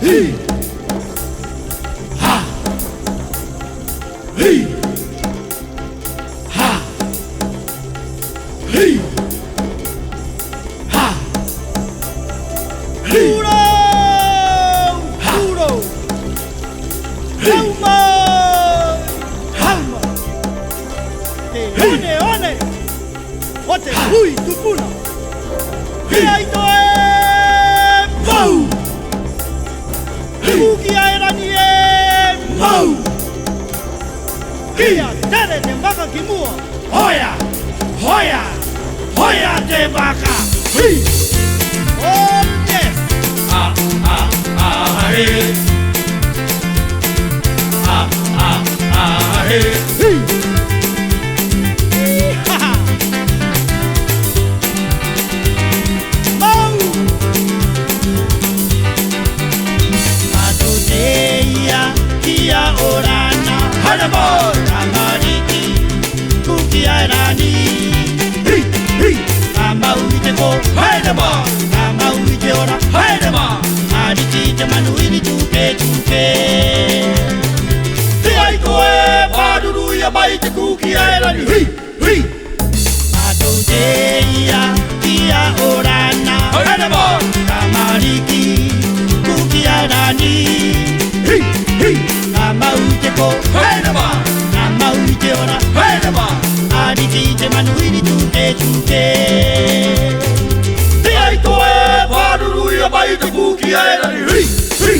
Hey, ha, hey, ha, hey, ha, hey. Duro, Hauma, Hauma. one, what a hui tupuna. Hey. Kia ito Wow. Kuki airani Wow. Kia tere te maka ki mua. Hoya, hoya, hoya te baka. Hey. Oh yes. Hey. Hey. Haha. Mau. Atoteia kia orana. Hanamor. Tamariki kuki airani. Hey. Hey. Kamau te ko. Hanamor. Kamau te ora. Hanamor. Ariki te manuiri tuke. Te ai koe paduru ia mai te kuki aerani. Hey. Hey. Atoteia kia orana. Hanamor. Tamariki kuki airani. Hey. Hey. Kamau te ko. Hanamor. Kamau te ora. Hanamor. Ariki te manuiri tuke. Te ai koe paduru ia mai te kuki aerani. Hey. Hey.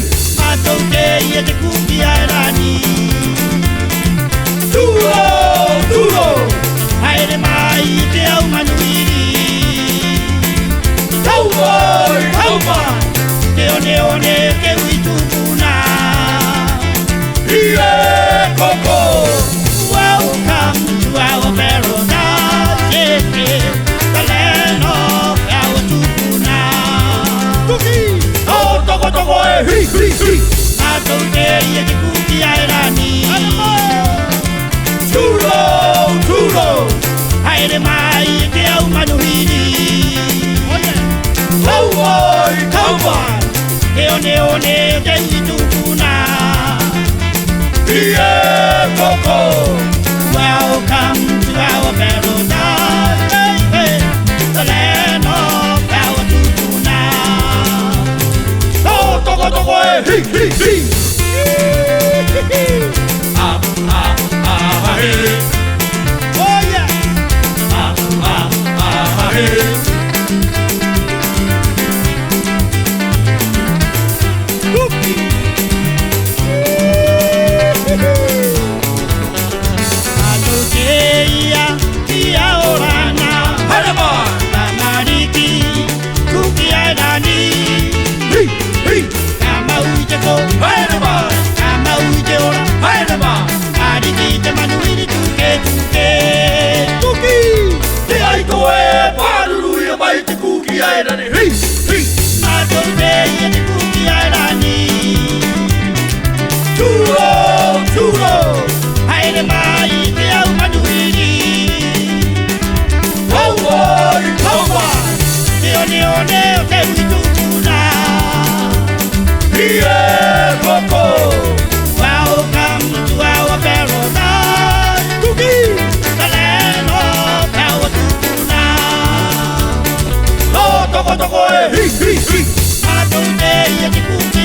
Atoteia te kuki airani. Turo. Turo. Haere mai te au manuiri. Cowboy. Cowboy. Te one ke ui tupuna. Ie koko. Welcome to our paradise. Yeah. The land of our tupuna. Oh, toko toko e. Hey. Hey. Hey. Atoteia te kuki airani. Turo. Turo. Haere mai te au manuiri. Cowboy. Cowboy. Te one ke ui tupuna. Ie koko. Welcome to our paradise. The land of our tupuna. Oh, toko toko e. Hey. Hey. Hey. Hey. Oh yeah. Hey. Atoteia kia orana. Hanamor. Tamariki kuki airani. Hey. Hey. Kamau te ko. Hanamor. Kamau te ora. Hanamor. Ariki te manuiri tuke. Te ai koe paruru ia mai te kuki aerani. Hey. Hey. Atoteia te kuki airani. Turo. Turo. Haere mai te au manuiri. Cowboy. Cowboy. Te one o te ui tupuna. Ie koko. Welcome to our paradise. The land of our tupuna. Oh, toko toko e. Hey. Hey. Hey. Atoteia te kuki